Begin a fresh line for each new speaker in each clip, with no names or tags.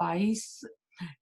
22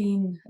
3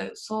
100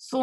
100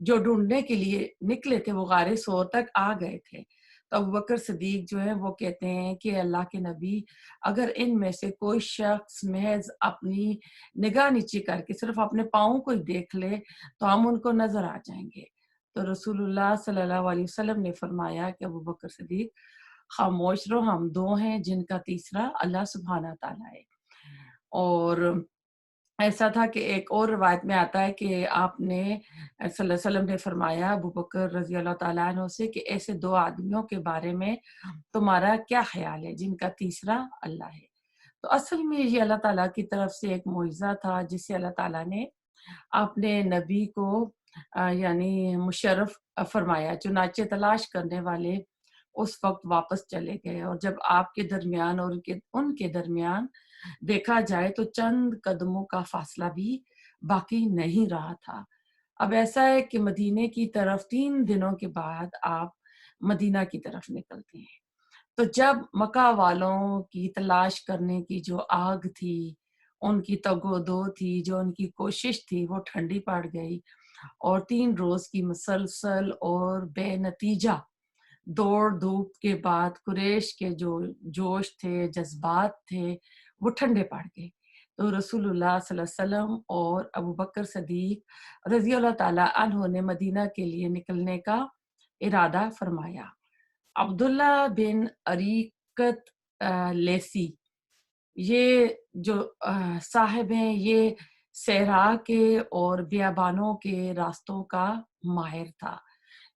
جو ڈھونڈنے کے لیے نکلے تھے وہ غار سور تک آ گئے تھے۔ تو ابوبکر صدیق جو ہے وہ کہتے ہیں کہ اللہ کے نبی، اگر ان میں سے کوئی شخص محض اپنی نگاہ نیچی کر کے صرف اپنے پاؤں کو ہی دیکھ لے تو ہم ان کو نظر آ جائیں گے۔ تو رسول اللہ صلی اللہ علیہ وسلم نے فرمایا کہ ابوبکر صدیق خاموش رہو، ہم دو ہیں جن کا تیسرا اللہ سبحانہ تعالیٰ ہے۔ اور ایسا تھا کہ ایک اور روایت میں آتا ہے کہ آپ نے صلی اللہ علیہ وسلم نے فرمایا ابوبکر رضی اللہ تعالیٰ عنہ سے کہ ایسے دو آدمیوں کے بارے میں تمہارا کیا خیال ہے جن کا تیسرا اللہ ہے۔ تو اصل میں یہ اللہ تعالیٰ کی طرف سے ایک معجزہ تھا جس سے اللہ تعالیٰ نے اپنے نبی کو یعنی مشرف فرمایا۔ چنانچہ تلاش کرنے والے اس وقت واپس چلے گئے، اور جب آپ کے درمیان اور ان کے درمیان دیکھا جائے تو چند قدموں کا فاصلہ بھی باقی نہیں رہا تھا۔ اب ایسا ہے کہ مدینے کی طرف 3 دنوں کے بعد آپ مدینہ کی طرف نکلتے ہیں۔ تو جب مکہ والوں کی تلاش کرنے کی جو آگ تھی، ان کی تگ و دو تھی، جو ان کی کوشش تھی، وہ ٹھنڈی پڑ گئی، اور 3 روز کی مسلسل اور بے نتیجہ دوڑ دھوپ کے بعد قریش کے جو جوش تھے، جذبات تھے، وہ ٹھنڈے پڑ گئے۔ تو رسول اللہ صلی اللہ علیہ وسلم اور ابوبکر صدیق رضی اللہ تعالیٰ عنہ نے مدینہ کے لیے نکلنے کا ارادہ فرمایا۔ عبداللہ بن عریقت لیسی، یہ جو صاحب ہیں، یہ صحرا کے اور بیابانوں کے راستوں کا ماہر تھا۔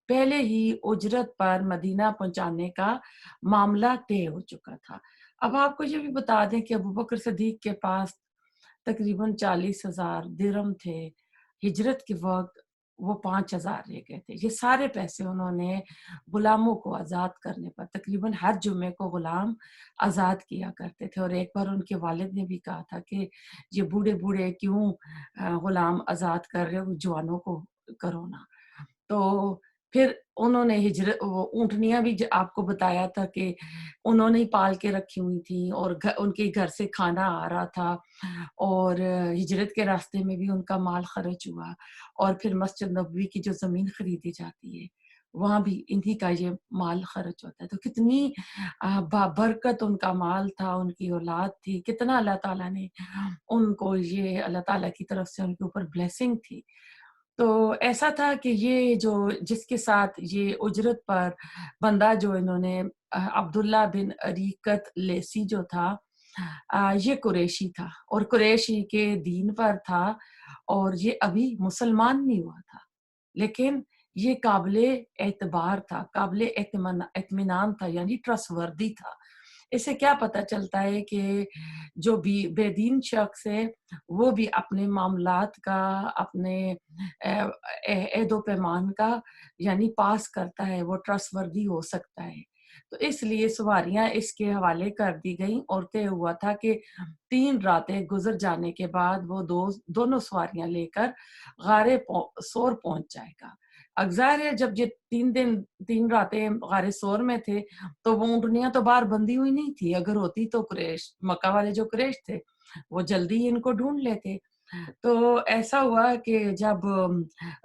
پہلے ہی اجرت پر مدینہ پہنچانے کا معاملہ طے ہو چکا تھا۔ اب آپ کو یہ بھی بتا دیں کہ ابوبکر صدیق کے پاس تقریباً 40,000 درہم تھے۔ ہجرت کے وقت وہ 5,000 رہ گئے تھے۔ یہ سارے پیسے انہوں نے غلاموں کو آزاد کرنے پر، تقریباً ہر جمعے کو غلام آزاد کیا کرتے تھے، اور ایک بار ان کے والد نے بھی کہا تھا کہ یہ بوڑھے بوڑھے کیوں غلام آزاد کر رہے ہو، جوانوں کو کرو نا۔ تو پھر انہوں نے ہجرت، وہ اونٹنیاں بھی آپ کو بتایا تھا کہ انہوں نے پال کے رکھی ہوئی تھیں، اور ان کے گھر سے کھانا آ رہا تھا، اور ہجرت کے راستے میں بھی ان کا مال خرچ ہوا، اور پھر مسجد نبوی کی جو زمین خریدی جاتی ہے وہاں بھی انہی کا یہ مال خرچ ہوتا ہے۔ تو کتنی بابرکت ان کا مال تھا، ان کی اولاد تھی، کتنا اللہ تعالیٰ نے ان کو، یہ اللہ تعالیٰ کی طرف سے ان کے اوپر بلیسنگ تھی۔ تو ایسا تھا کہ یہ جو جس کے ساتھ یہ اجرت پر بندہ جو انہوں نے عبداللہ بن عریقت لیسی جو تھا، یہ قریشی تھا اور قریشی کے دین پر تھا، اور یہ ابھی مسلمان نہیں ہوا تھا، لیکن یہ قابل اعتبار تھا، قابل اطمینان تھا، یعنی ٹرسٹ وردی تھا۔ اس سے کیا پتہ چلتا ہے کہ جو بھی بے دین شخص ہے وہ بھی اپنے معاملات کا، اپنے عہد و پیمان کا یعنی پاس کرتا ہے، وہ ٹرسٹ وردی ہو سکتا ہے۔ تو اس لیے سواریاں اس کے حوالے کر دی گئیں، اور طے ہوا تھا کہ 3 راتیں گزر جانے کے بعد وہ دونوں سواریاں لے کر غار سور پہنچ جائے گا۔ ظاہر ہے جب یہ 3 راتیں غار سور میں تھے تو وہ اونٹنیاں تو باہر بندھی ہوئی نہیں تھی، اگر ہوتی تو قریش، مکہ والے جو قریش تھے وہ جلدی ہی ان کو ڈھونڈ لیتے۔ تو ایسا ہوا کہ جب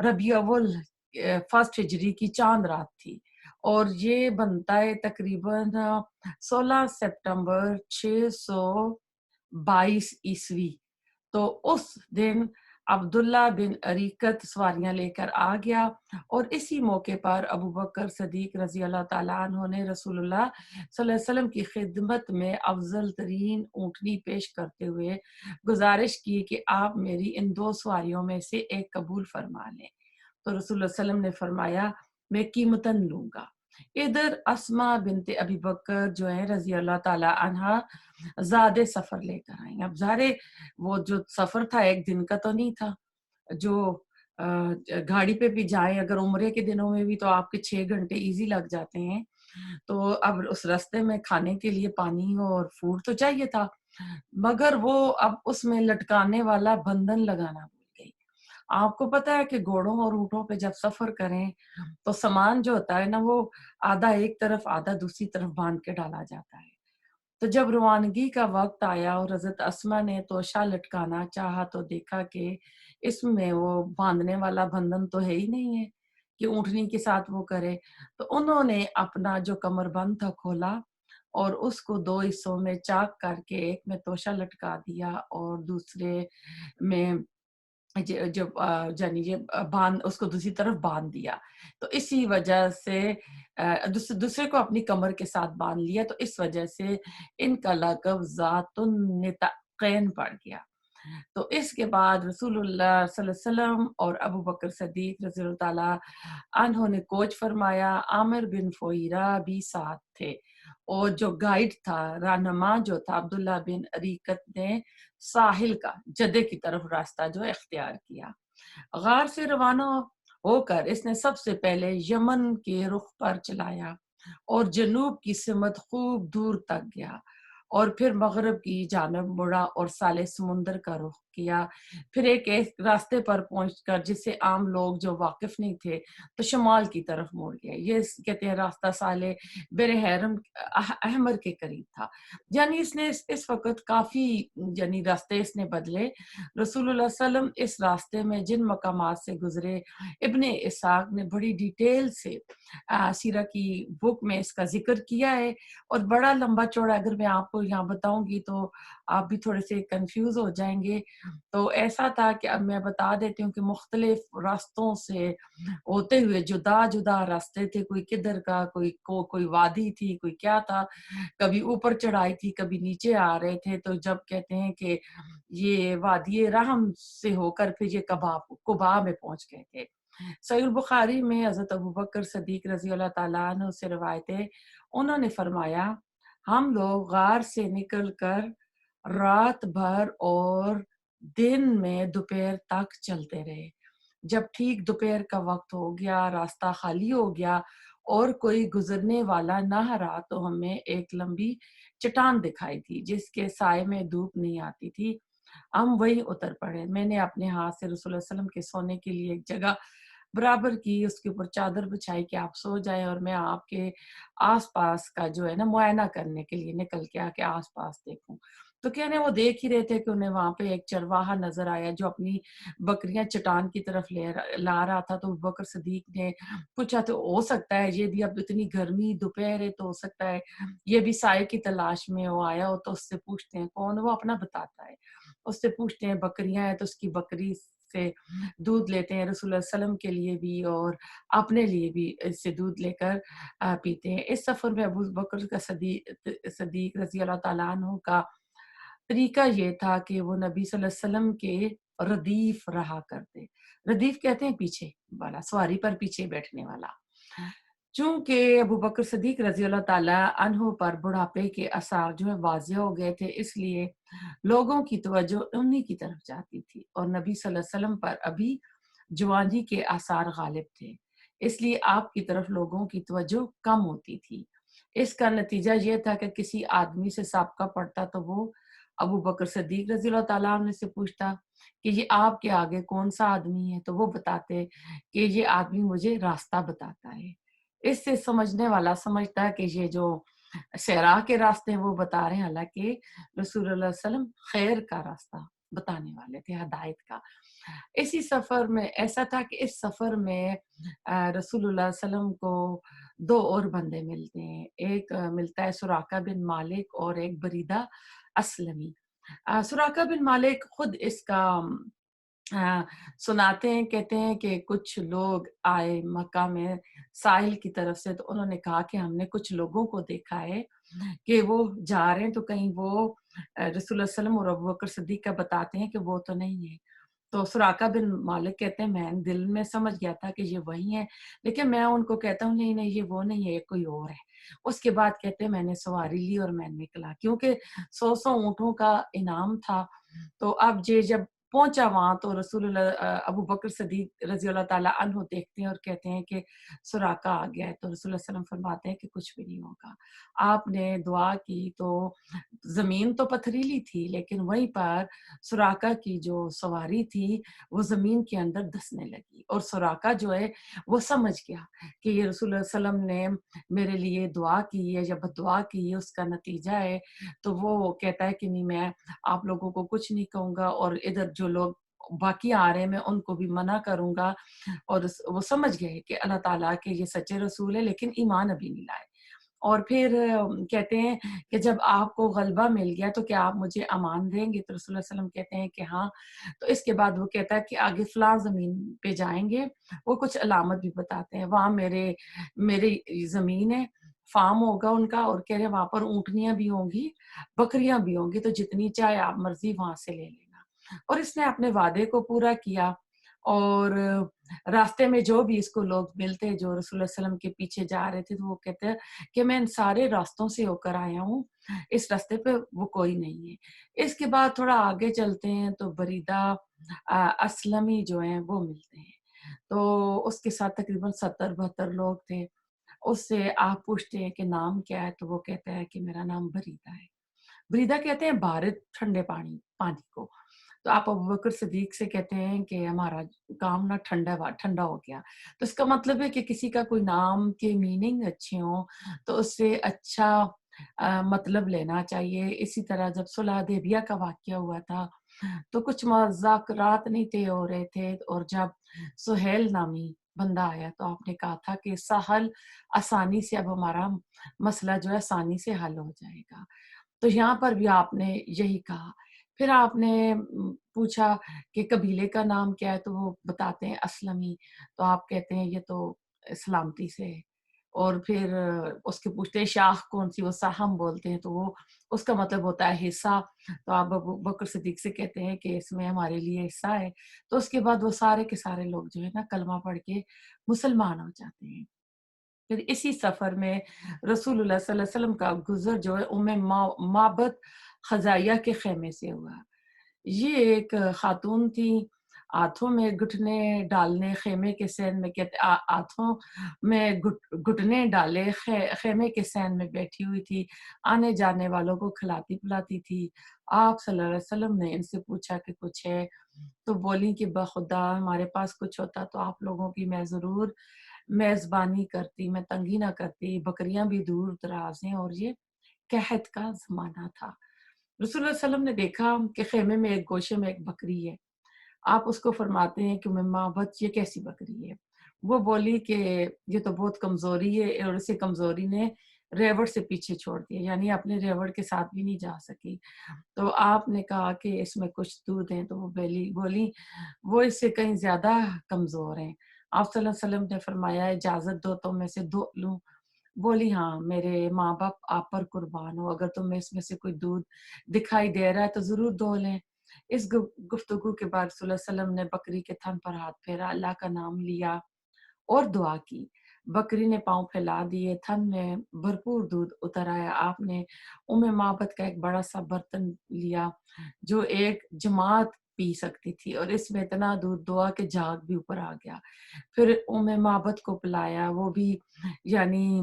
ربیع اول فرسٹ ہجری کی چاند رات تھی، اور یہ بنتا ہے تقریباً 16 سپٹمبر 622 عیسوی۔ تو اس دن عبداللہ بن عریقت سواریاں لے کر آ گیا، اور اسی موقع پر ابوبکر صدیق رضی اللہ تعالیٰ عنہ نے رسول اللہ صلی اللہ علیہ وسلم کی خدمت میں افضل ترین اونٹنی پیش کرتے ہوئے گزارش کی کہ آپ میری ان 2 سواریوں میں سے ایک قبول فرما لیں۔ تو رسول اللہ صلی اللہ علیہ وسلم نے فرمایا میں قیمتاً لوں گا۔ ادھر اسما بنت ابی بکر جو ہے رضی اللہ تعالیٰ عنہا زیادہ سفر لے کر آئیں۔ اب ظاہر وہ جو سفر تھا 1 دن کا تو نہیں تھا، جو گاڑی پہ بھی جائیں اگر عمرے کے دنوں میں بھی تو آپ کے 6 گھنٹے ایزی لگ جاتے ہیں۔ تو اب اس راستے میں کھانے کے لیے پانی اور فوڈ تو چاہیے تھا، مگر وہ اب اس میں لٹکانے والا بندھن لگانا بھول گئی۔ آپ کو پتا ہے کہ گھوڑوں اور اونٹوں پہ جب سفر کریں تو سامان جو ہوتا ہے نا وہ آدھا ایک طرف آدھا دوسری طرف باندھ کے ڈالا جاتا ہے۔ تو جب روانگی کا وقت آیا اور حضرت اسما نے توشہ لٹکانا چاہا تو دیکھا کہ اس میں وہ باندھنے والا بندھن تو ہے ہی نہیں ہے کہ اونٹنی کے ساتھ وہ کرے۔ تو انہوں نے اپنا جو کمر بند تھا کھولا اور اس کو 2 حصوں میں چاک کر کے ایک میں توشہ لٹکا دیا اور دوسرے میں جو یعنی یہ باندھ اس کو دوسری طرف باندھ دیا۔ تو اسی وجہ سے دوسرے کو اپنی کمر کے ساتھ باندھ لیا، تو اس وجہ سے ان کا لقب ذات النطاقین پڑ گیا۔ تو اس کے بعد رسول اللہ صلی اللہ علیہ وسلم اور ابو بکر صدیق رضی اللہ تعالیٰ عنہ نے کوچ فرمایا، عامر بن فویرہ بھی ساتھ تھے، اور جو گائیڈ تھا، رہنما جو تھا، عبداللہ بن اریکت نے ساحل کا جدے کی طرف راستہ جو اختیار کیا۔ غار سے روانہ ہو کر اس نے سب سے پہلے یمن کے رخ پر چلایا اور جنوب کی سمت خوب دور تک گیا، اور پھر مغرب کی جانب مڑا اور سالے سمندر کا رخ کیا۔ پھر ایک راستے پر پہنچ کر جسے عام لوگ جو واقف نہیں تھے تو شمال کی طرف موڑ گیا۔ یہ کہتے ہیں راستہ سالے بر حرم احمر کے قریب تھا۔ یعنی اس نے اس وقت کافی یعنی راستے اس نے بدلے۔ رسول اللہ صلی اللہ علیہ وسلم اس راستے میں جن مقامات سے گزرے، ابن اسحاق نے بڑی ڈیٹیل سے سیرہ کی بک میں اس کا ذکر کیا ہے، اور بڑا لمبا چوڑا اگر میں آپ کو یہاں بتاؤں گی تو آپ بھی تھوڑے سے کنفیوز ہو جائیں گے۔ تو ایسا تھا کہ اب میں بتا دیتی ہوں کہ مختلف راستوں سے ہوتے ہوئے جدا جدا راستے تھے، کوئی کدھر کا، کوئی وادی تھی، کوئی کیا تھا، کبھی اوپر چڑھائی تھی، کبھی نیچے آ رہے تھے۔ تو جب کہتے ہیں کہ یہ وادی رحم سے ہو کر پھر یہ قباء میں پہنچ گئے تھے۔ صحیح البخاری میں حضرت ابوبکر صدیق رضی اللہ تعالیٰ عنہ سے روایت ہے، انہوں نے فرمایا، ہم لوگ غار سے نکل کر رات بھر اور دن میں دوپہر تک چلتے رہے۔ جب ٹھیک دوپہر کا وقت ہو گیا، راستہ خالی ہو گیا اور کوئی گزرنے والا نہ رہا، تو ہمیں ایک لمبی چٹان دکھائی تھی جس کے سائے میں دھوپ نہیں آتی تھی۔ ہم وہیں اتر پڑے۔ میں نے اپنے ہاتھ سے رسول اللہ صلی اللہ علیہ وسلم کے سونے کے لیے ایک جگہ برابر کی، اس کے اوپر چادر بچھائی کہ آپ سو جائیں، اور میں آپ کے آس پاس کا جو ہے نا معائنہ کرنے کے لیے نکل کے آ کے آس پاس دیکھوں۔ تو کہنے وہ دیکھ ہی رہے تھے کہ انہیں وہاں پہ ایک چرواہا نظر آیا جو اپنی بکریاں چٹان کی طرف لا رہا تھا۔ تو بکر صدیق نے پوچھا، تو ہو سکتا ہے یہ بھی اب اتنی گرمی دوپہر ہے تو ہو سکتا ہے یہ بھی سائے کی تلاش میں وہ آیا ہو، تو اس سے پوچھتے ہیں کون، وہ اپنا بتاتا ہے۔ اس سے پوچھتے ہیں بکریاں ہیں، تو اس کی بکری سے دودھ لیتے ہیں، رسول اللہ صلی اللہ علیہ وسلم کے لیے بھی اور اپنے لیے بھی اس سے دودھ لے کر پیتے ہیں۔ اس سفر میں ابو بکر کا صدیق رضی اللہ تعالیٰ عنہ کا طریقہ یہ تھا کہ وہ نبی صلی اللہ علیہ وسلم کے ردیف رہا کرتے۔ ردیف کہتے ہیں پیچھے والا، سواری پر پیچھے بیٹھنے والا۔ چونکہ ابو بکر صدیق رضی اللہ تعالیٰ عنہ پر بڑھاپے کے آثار جو ہے واضح ہو گئے تھے، اس لیے لوگوں کی توجہ انہی کی طرف جاتی تھی، اور نبی صلی اللہ علیہ وسلم پر ابھی جوانی کے آثار غالب تھے، اس لیے آپ کی طرف لوگوں کی توجہ کم ہوتی تھی۔ اس کا نتیجہ یہ تھا کہ کسی آدمی سے سابقہ پڑتا تو وہ ابو بکر صدیق رضی اللہ تعالیٰ عنہ سے پوچھتا کہ یہ آپ کے آگے کون سا آدمی ہے، تو وہ بتاتے کہ یہ آدمی مجھے راستہ بتاتا ہے۔ اس سے سمجھنے والا سمجھتا ہے کہ یہ جو صحرا کے راستے ہیں وہ بتا رہے ہیں، حالانکہ رسول اللہ صلی اللہ علیہ وسلم خیر کا راستہ بتانے والے تھے، ہدایت کا۔ اسی سفر میں ایسا تھا کہ اس سفر میں رسول اللہ صلی اللہ علیہ وسلم کو 2 اور بندے ملتے ہیں، ایک ملتا ہے سراقہ بن مالک اور ایک بریدہ اسلمی۔ سراقہ بن مالک خود اس کا سناتے ہیں، کہتے ہیں کہ کچھ لوگ آئے مکہ میں ساحل کی طرف سے، تو انہوں نے کہا کہ ہم نے کچھ لوگوں کو دیکھا ہے کہ وہ جا رہے ہیں، تو کہیں وہ رسول اللہ صلی اللہ علیہ وسلم اور ابوبکر صدیق کا بتاتے ہیں کہ وہ تو نہیں ہے۔ تو سراقہ بن مالک کہتے ہیں میں دل میں سمجھ گیا تھا کہ یہ وہی ہیں، لیکن میں ان کو کہتا ہوں نہیں نہیں یہ وہ نہیں ہے، یہ کوئی اور ہے۔ اس کے بعد کہتے ہیں میں نے سواری لی اور میں نکلا، کیونکہ 100 اونٹوں کا انعام تھا۔ تو اب جب پہنچا وہاں تو رسول اللہ ابو بکر صدیق رضی اللہ تعالیٰ عنہ دیکھتے ہیں اور کہتے ہیں کہ سراقہ آ گیا ہے، تو رسول اللہ صلی اللہ علیہ وسلم فرماتے ہیں کہ کچھ بھی نہیں ہوگا۔ آپ نے دعا کی تو زمین تو پتھریلی تھی، لیکن وہیں پر سراقہ کی جو سواری تھی وہ زمین کے اندر دھسنے لگی، اور سراقہ جو ہے وہ سمجھ گیا کہ یہ رسول اللہ صلی اللہ علیہ وسلم نے میرے لیے دعا کی ہے یا بد دعا کی ہے، اس کا نتیجہ ہے۔ تو وہ کہتا ہے کہ نہیں میں آپ لوگوں کو کچھ نہیں کہوں گا، اور ادھر جو لوگ باقی آ رہے ہیں میں ان کو بھی منع کروں گا، اور وہ سمجھ گئے کہ اللہ تعالیٰ کے یہ سچے رسول ہے لیکن ایمان ابھی نہیں لائے۔ اور پھر کہتے ہیں کہ جب آپ کو غلبہ مل گیا تو کیا آپ مجھے امان دیں گے؟ تو رسول اللہ علیہ وسلم کہتے ہیں کہ ہاں۔ تو اس کے بعد وہ کہتا ہے کہ آگے فلاں زمین پہ جائیں گے، وہ کچھ علامت بھی بتاتے ہیں، وہاں میری زمین ہے، فارم ہوگا ان کا، اور کہہ رہے ہیں وہاں پر اونٹنیاں بھی ہوں گی، بکریاں بھی ہوں گی، تو جتنی چاہے آپ مرضی وہاں سے لے لینا۔ اور اس نے اپنے وعدے کو پورا کیا، اور راستے میں جو بھی اس کو لوگ ملتے جو رسول اللہ علیہ وسلم کے پیچھے جا رہے تھے، تو وہ کہتے ہیں کہ میں ان سارے راستوں سے ہو کر آیا ہوں، اس راستے پہ وہ کوئی نہیں ہے۔ اس کے بعد تھوڑا آگے چلتے ہیں تو بریدہ اسلمی جو ہیں وہ ملتے ہیں، تو اس کے ساتھ تقریباً 70-72 لوگ تھے۔ اس سے آپ پوچھتے ہیں کہ نام کیا ہے، تو وہ کہتا ہے کہ میرا نام بریدہ ہے۔ بریدہ کہتے ہیں بارد ٹھنڈے پانی کو۔ تو آپ ابوبکر صدیق سے کہتے ہیں کہ ہمارا کام نہ ٹھنڈا ہو گیا۔ تو اس کا مطلب ہے کہ کسی کا کوئی نام کے میننگ اچھے ہوں تو اس سے اچھا مطلب لینا چاہیے۔ اسی طرح جب صلح حدیبیہ کا واقعہ ہوا تھا تو کچھ مذاکرات نہیں طے ہو رہے تھے، اور جب سہیل نامی بندہ آیا تو آپ نے کہا تھا کہ سہل آسانی سے، اب ہمارا مسئلہ جو ہے آسانی سے حل ہو جائے گا۔ تو یہاں پر بھی آپ نے یہی کہا۔ پھر آپ نے پوچھا کہ قبیلے کا نام کیا ہے، تو وہ بتاتے ہیں اسلمی، تو آپ کہتے ہیں یہ تو سلامتی سے ہے۔ اور پھر اس کے پوچھتے ہیں شاخ کون سی، وہ سہم بولتے ہیں، تو وہ اس کا مطلب ہوتا ہے حصہ۔ تو آپ ابو بکر صدیق سے کہتے ہیں کہ اس میں ہمارے لیے حصہ ہے۔ تو اس کے بعد وہ سارے کے سارے لوگ جو ہے نا کلمہ پڑھ کے مسلمان ہو جاتے ہیں۔ پھر اسی سفر میں رسول اللہ صلی اللہ علیہ وسلم کا گزر جو ہے معبد خزائیہ کے خیمے سے ہوا۔ یہ ایک خاتون تھی، ہاتھوں میں گھٹنے ڈالنے، خیمے کے سین میں کہتے ہاتھوں میں گھٹنے ڈالے خیمے کے سین میں بیٹھی ہوئی تھی، آنے جانے والوں کو کھلاتی پلاتی تھی۔ آپ صلی اللہ علیہ وسلم نے ان سے پوچھا کہ کچھ ہے، تو بولی کہ بخدا ہمارے پاس کچھ ہوتا تو آپ لوگوں کی میں ضرور میزبانی کرتی، میں تنگی نہ کرتی، بکریاں بھی دور دراز ہیں اور یہ قحط کا زمانہ تھا۔ رسول اللہ علیہ وسلم نے دیکھا کہ خیمے میں ایک گوشے میں ایک بکری ہے۔ آپ اس کو فرماتے ہیں کہ ممابت یہ کیسی بکری ہے؟ وہ بولی کہ یہ تو بہت کمزوری ہے، اور اسے کمزوری نے ریوڑ سے پیچھے چھوڑ دیا، یعنی اپنے ریوڑ کے ساتھ بھی نہیں جا سکی۔ تو آپ نے کہا کہ اس میں کچھ دودھ ہیں، تو وہ بولی وہ اس سے کہیں زیادہ کمزور ہیں۔ آپ صلی اللہ علیہ وسلم نے فرمایا اجازت دو تو میں سے دو لوں؟ بولی ہاں، میرے ماں باپ آپ پر قربان ہو، اگر تمہیں اس میں سے کوئی دودھ دکھائی دے رہا ہے تو ضرور دو لیں۔ اس گفتگو کے بعد صلی اللہ علیہ وسلم نے بکری کے تھن پر ہاتھ پھیرا، اللہ کا نام لیا اور دعا کی۔ بکری نے پاؤں پھیلا دیے، تھن میں بھرپور دودھ اتر آیا۔ آپ نے معبد کا ایک بڑا سا برتن لیا جو ایک جماعت پی سکتی تھی، اور اس میں اتنا دودھ دعا کہ جاگ بھی اوپر آ گیا۔ پھر معبد کو پلایا، وہ بھی یعنی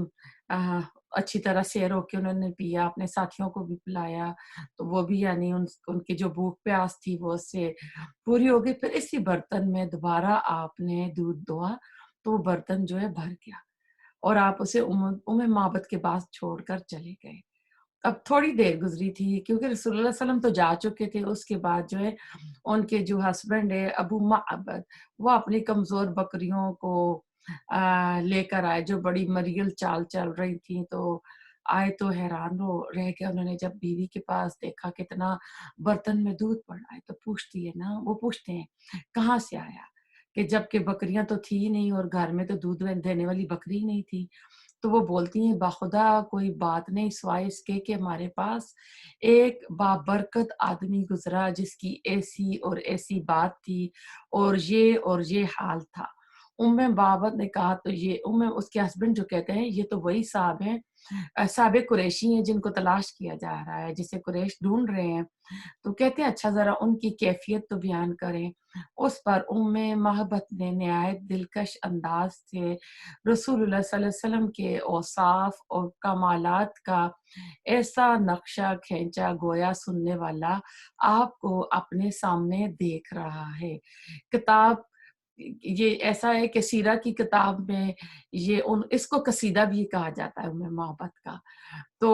اچھی طرح سیر ہو کے انہوں نے پیا، اپنے ساتھیوں کو بھی پلایا، تو وہ بھی یعنی ان کی جو بھوک پیاس تھی وہ اس سے پوری ہو گئی۔ پھر اسی برتن میں دوبارہ آپ نے دودھ دوا تو وہ برتن جو ہے بھر گیا، اور آپ اسے معبد کے پاس چھوڑ کر چلے گئے۔ اب تھوڑی دیر گزری تھی کیونکہ رسول اللہ صلی اللہ علیہ وسلم تو جا چکے تھے۔ اس کے بعد جو ہے ان کے جو ہسبینڈ ہے ابو معبد، وہ اپنی کمزور بکریوں کو لے کر آئے جو بڑی مریل چال چل رہی تھیں، تو آئے تو حیران رہ گئے۔ انہوں نے جب بیوی کے پاس دیکھا کتنا برتن میں دودھ پڑا ہے، تو وہ پوچھتے ہیں کہاں سے آیا، کہ جب کہ بکریاں تو تھی ہی نہیں اور گھر میں تو دودھ دینے والی بکری نہیں تھی۔ تو وہ بولتی ہیں باخدا کوئی بات نہیں سوائے اس کے کہ ہمارے پاس ایک بابرکت آدمی گزرا جس کی ایسی اور ایسی بات تھی اور یہ حال تھا۔ بابت نے کہا تو یہ اس کے ہسبینڈ جو کہتے ہیں یہ تو وہی صاحب ہیں، صاحب قریشی ہیں جن کو تلاش کیا جا رہا ہے، جسے قریش ڈھونڈ رہے ہیں۔ تو کہتے ہیں اچھا ذرا ان کی کیفیت تو بیان کریں۔ اس پر محبت نے نہایت دلکش انداز سے رسول اللہ صلی اللہ علیہ وسلم کے اوصاف اور کمالات کا ایسا نقشہ کھینچا گویا سننے والا آپ کو اپنے سامنے دیکھ رہا ہے۔ کتاب یہ ایسا ہے کہ سیرہ کی کتاب میں اس کو قصیدہ بھی کہا جاتا ہے محبت کا۔ تو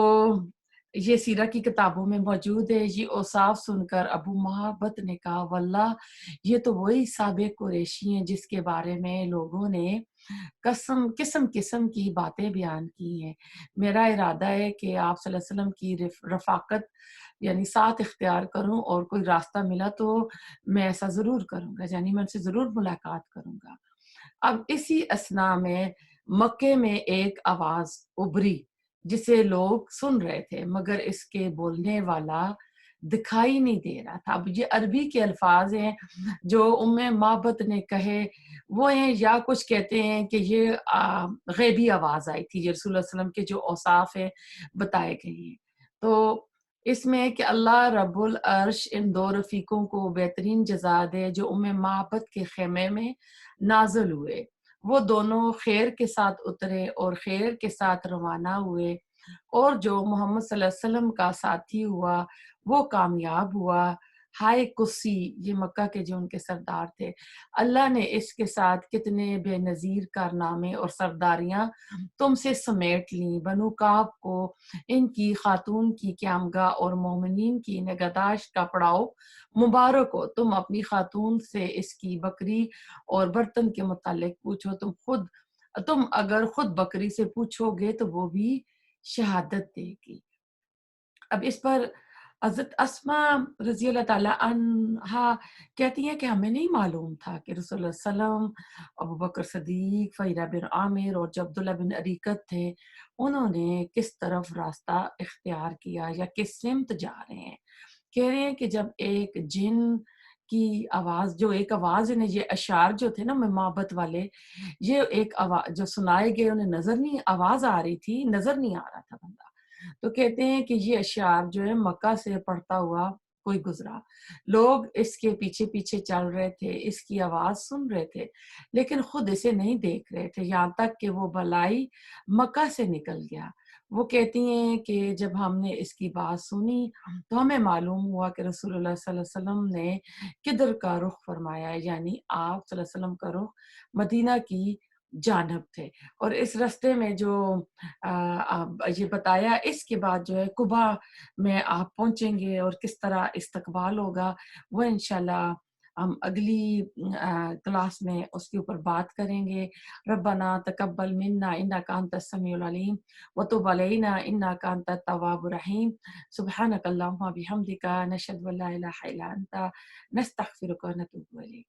یہ سیرہ کی کتابوں میں موجود ہے۔ یہ اوصاف سن کر ابو محبت نے کہا واللہ یہ تو وہی سابق قریشی ہیں جس کے بارے میں لوگوں نے قسم قسم کی باتیں بیان کی ہیں۔ میرا ارادہ ہے کہ آپ صلی اللہ علیہ وسلم کی رفاقت یعنی ساتھ اختیار کروں، اور کوئی راستہ ملا تو میں ایسا ضرور کروں گا، یعنی میں ان سے ضرور ملاقات کروں گا۔ اب اسی اسنا میں مکے میں ایک آواز ابھری جسے لوگ سن رہے تھے، مگر اس کے بولنے والا دکھائی نہیں دے رہا تھا۔ اب یہ عربی کے الفاظ ہیں جو معبد نے کہے وہ ہیں، یا کچھ کہتے ہیں کہ یہ غیبی آواز آئی تھی، یہ رسول اللہ علیہ وسلم کے جو اوصاف ہیں بتائے گئے ہیں۔ تو اس میں کہ اللہ رب العرش ان دو رفیقوں کو بہترین جزا دے جو معبد کے خیمے میں نازل ہوئے۔ وہ دونوں خیر کے ساتھ اترے اور خیر کے ساتھ روانہ ہوئے، اور جو محمد صلی اللہ علیہ وسلم کا ساتھی ہوا وہ کامیاب ہوا۔ ہائے کسی، یہ مکہ کے جو ان کے سردار تھے، اللہ نے اس کے ساتھ کتنے بے نظیر کارنامے اور سرداریاں تم سے سمیٹ لیں۔ بنو کعب کو ان کی خاتون کی قیامگاہ اور مومنین کی نگہداشت کا پڑاؤ مبارک ہو۔ تم اپنی خاتون سے اس کی بکری اور برتن کے متعلق پوچھو، تم اگر خود بکری سے پوچھو گے تو وہ بھی شہادت دے گی۔ اب اس پر حضرت اسما رضی اللہ تعالیٰ عنہا کہتی ہیں کہ ہمیں نہیں معلوم تھا کہ رسول اللہ صلی اللہ علیہ وسلم، ابو بکر صدیق، فہیرہ بن عامر اور جو عبداللہ بن اریکت تھے، انہوں نے کس طرف راستہ اختیار کیا یا کس سمت جا رہے ہیں۔ کہہ رہے ہیں کہ جب ایک جن کی آواز، جو ایک آواز انہیں، یہ اشعار جو تھے نا معبد والے، یہ ایک آواز جو سنائے گئے، انہیں نظر نہیں، آواز آ رہی تھی، نظر نہیں آ رہا تھا بندہ۔ تو کہتے ہیں کہ یہ اشعار جو ہے مکہ سے پڑھتا ہوا کوئی گزرا، لوگ اس کے پیچھے پیچھے چل رہے تھے، اس کی آواز سن رہے تھے، لیکن خود اسے نہیں دیکھ رہے تھے، یہاں تک کہ وہ بلائی مکہ سے نکل گیا۔ وہ کہتی ہیں کہ جب ہم نے اس کی بات سنی تو ہمیں معلوم ہوا کہ رسول اللہ صلی اللہ علیہ وسلم نے کدھر کا رخ فرمایا ہے، یعنی آپ صلی اللہ علیہ وسلم کا رخ مدینہ کی جانب تھے، اور اس رستے میں جو یہ بتایا، اس کے بعد جو ہے قبا میں آپ پہنچیں گے اور کس طرح استقبال ہوگا، وہ انشاءاللہ ہم اگلی کلاس میں اس کے اوپر بات کریں گے۔ ربنا تقبل منا انک انت السمیع العلیم وتب علینا انک انت التواب الرحیم، سبحانک اللہم بحمدک، نشہد ان لا الہ الا انت، نستغفرک ونتوب الیک۔